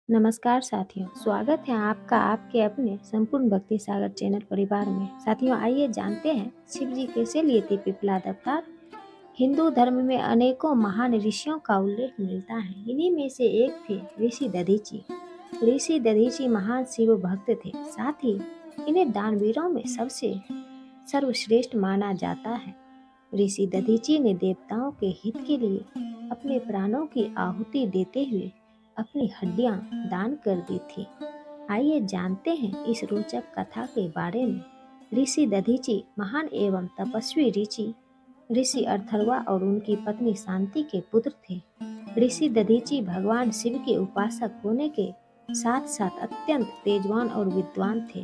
नमस्कार साथियों, स्वागत है आपका आपके अपने संपूर्ण भक्ति सागर चैनल परिवार में। साथियों, आइए जानते हैं शिव जी कैसे लिए थे पिपलाद अवतार। हिंदू धर्म में अनेकों महान ऋषियों का उल्लेख मिलता है। इन्हीं में से एक थे ऋषि दधीचि। ऋषि दधीचि महान शिव भक्त थे, साथ ही इन्हें दानवीरों में सबसे सर्वश्रेष्ठ माना जाता है। ऋषि दधीचि ने देवताओं के हित के लिए अपने प्राणों की आहुति देते हुए अपनी हड्डियां दान कर दी थी। आइए जानते हैं इस रोचक कथा के बारे में। ऋषि दधीचि महान एवं तपस्वी ऋषि अर्थर्वा और उनकी पत्नी शांति के पुत्र थे। ऋषि दधीचि भगवान शिव के उपासक होने के साथ साथ अत्यंत तेजवान और विद्वान थे।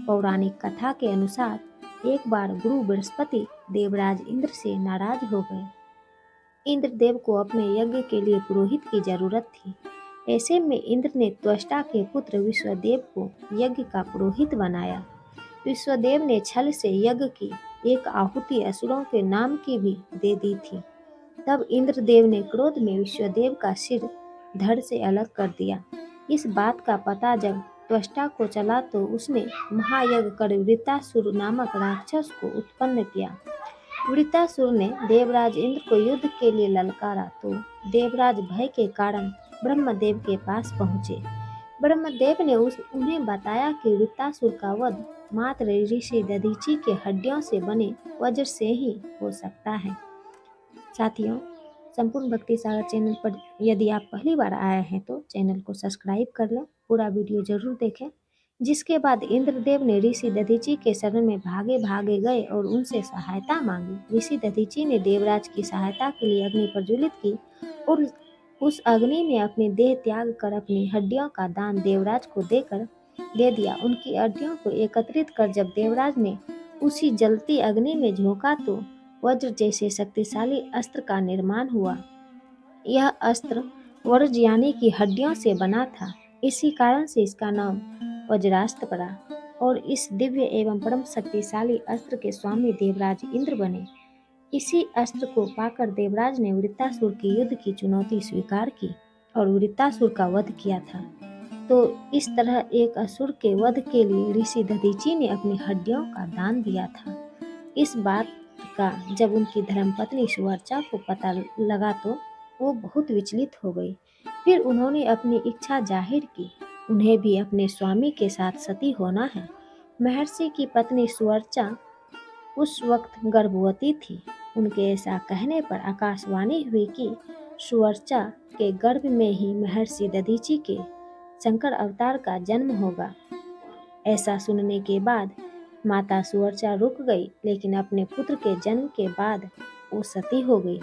पौराणिक कथा के अनुसार एक बार गुरु बृहस्पति देवराज इंद्र से नाराज हो गए। इंद्रदेव को अपने यज्ञ के लिए पुरोहित की जरूरत थी। ऐसे में इंद्र ने त्वष्टा के पुत्र विश्वदेव को यज्ञ का पुरोहित बनाया। विश्वदेव ने छल से यज्ञ की एक आहुति असुरों के नाम की भी दे दी थी। तब इंद्रदेव ने क्रोध में विश्वदेव का सिर धड़ से अलग कर दिया। इस बात का पता जब त्वष्टा को चला तो उसने महायज्ञ कर वृत्तासुर नामक राक्षस को उत्पन्न किया। वृत्तासुर ने देवराज इंद्र को युद्ध के लिए ललकारा तो देवराज भय के कारण ब्रह्मदेव के पास पहुँचे। ब्रह्मदेव ने उन्हें बताया कि वृत्तासुर का वध मात्र ऋषि दधीचि के हड्डियों से बने वज्र से ही हो सकता है। साथियों, संपूर्ण भक्ति सागर चैनल पर यदि आप पहली बार आए हैं तो चैनल को सब्सक्राइब कर लें, पूरा वीडियो जरूर देखें। जिसके बाद इंद्रदेव ने ऋषि दधीचि के शरण में भागे भागे गए और उनसे सहायता मांगी। ऋषि दधीचि ने देवराज की सहायता के लिए अग्नि प्रज्वलित की और उस अग्नि में अपनी देह त्याग कर अपनी हड्डियों का दान देवराज को दे दिया। उनकी हड्डियों को एकत्रित कर जब देवराज ने उसी जलती अग्नि में झोंका तो वज्र जैसे शक्तिशाली अस्त्र का निर्माण हुआ। यह अस्त्र वज्र यानी कि हड्डियों से बना था। इसी कारण से इसका नाम वज्रास्त्र पड़ा और इस दिव्य एवं परम शक्तिशाली अस्त्र के स्वामी देवराज इंद्र बने। इसी अस्त्र को पाकर देवराज ने वृत्तासुर की युद्ध की चुनौती स्वीकार की और वृत्तासुर का वध किया था। तो इस तरह एक असुर के वध के लिए ऋषि दधीचि ने अपनी हड्डियों का दान दिया था। इस बात का जब उनकी धर्मपत्नी सुवर्चा को पता लगा तो वो बहुत विचलित हो गई। फिर उन्होंने अपनी इच्छा जाहिर की। उन्हें भी अपने स्वामी के साथ सती होना है। महर्षि की पत्नी सुवर्चा उस वक्त गर्भवती थी। उनके ऐसा कहने पर आकाशवाणी हुई कि सुवर्चा के गर्भ में ही महर्षि दधीचि के शंकर अवतार का जन्म होगा। ऐसा सुनने के बाद माता सुवर्चा रुक गई, लेकिन अपने पुत्र के जन्म के बाद वो सती हो गई।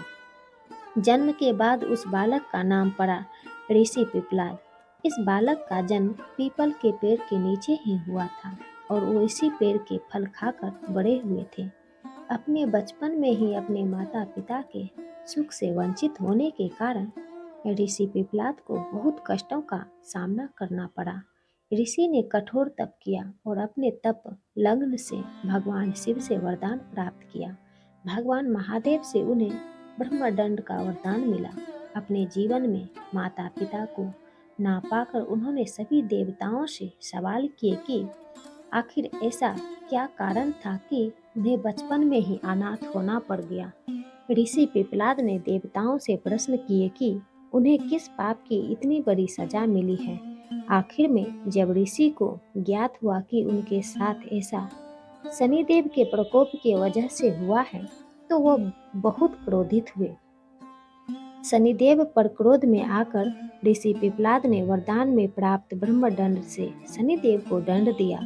जन्म के बाद उस बालक का नाम पड़ा ऋषि पिपलाद। इस बालक का जन्म पीपल के पेड़ के नीचे ही हुआ था और वो इसी पेड़ के फल खाकर बड़े हुए थे। अपने बचपन में ही अपने माता पिता के सुख से वंचित होने के कारण ऋषि पिपलाद को बहुत कष्टों का सामना करना पड़ा। ऋषि ने कठोर तप किया और अपने तप लग्न से भगवान शिव से वरदान प्राप्त किया। भगवान महादेव से उन्हें ब्रह्मदंड का वरदान मिला। अपने जीवन में माता पिता को ना पाकर उन्होंने सभी देवताओं से सवाल किए कि आखिर ऐसा क्या कारण था कि उन्हें बचपन में ही अनाथ होना पड़ गया। ऋषि पिपलाद ने देवताओं से प्रश्न किए कि उन्हें किस पाप की इतनी बड़ी सजा मिली है। आखिर में जब ऋषि को ज्ञात हुआ कि उनके साथ ऐसा शनिदेव के प्रकोप की वजह से हुआ है तो वह बहुत क्रोधित हुए। शनिदेव पर क्रोध में आकर ऋषि पिपलाद ने वरदान में प्राप्त ब्रह्मदंड से शनिदेव को दंड दिया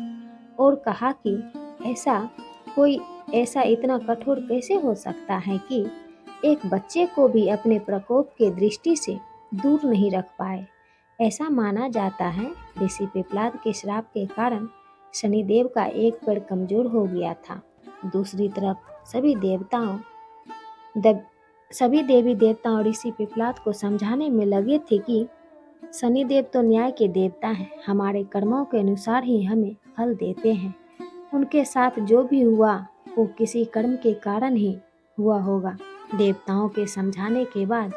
और कहा कि ऐसा इतना कठोर कैसे हो सकता है कि एक बच्चे को भी अपने प्रकोप के दृष्टि से दूर नहीं रख पाए। ऐसा माना जाता है ऋषि पिपलाद के श्राप के कारण शनिदेव का एक पैर कमजोर हो गया था। दूसरी तरफ सभी देवी देवताओं ऋषि पिपलाद को समझाने में लगे थे कि शनिदेव तो न्याय के देवता हैं, हमारे कर्मों के अनुसार ही हमें फल देते हैं। उनके साथ जो भी हुआ वो किसी कर्म के कारण ही हुआ होगा। देवताओं के समझाने के बाद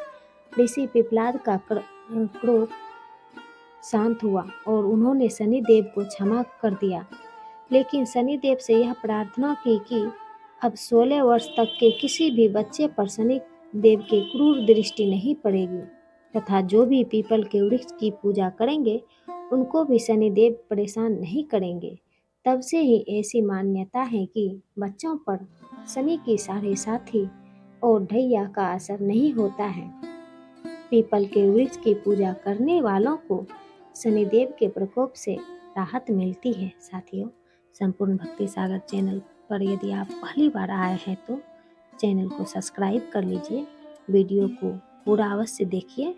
ऋषि पिपलाद का क्रोध शांत हुआ और उन्होंने शनिदेव को क्षमा कर दिया। लेकिन शनिदेव से यह प्रार्थना की कि अब 16 वर्ष तक के किसी भी बच्चे पर शनिदेव की क्रूर दृष्टि नहीं पड़ेगी तथा जो भी पीपल के वृक्ष की पूजा करेंगे उनको भी शनिदेव परेशान नहीं करेंगे। तब से ही ऐसी मान्यता है कि बच्चों पर शनि की साढ़े साथी और ढैया का असर नहीं होता है। पीपल के वृक्ष की पूजा करने वालों को शनिदेव के प्रकोप से राहत मिलती है। साथियों, संपूर्ण भक्ति सागर चैनल पर यदि आप पहली बार आए हैं तो चैनल को सब्सक्राइब कर लीजिए, वीडियो को पूरा अवश्य देखिए।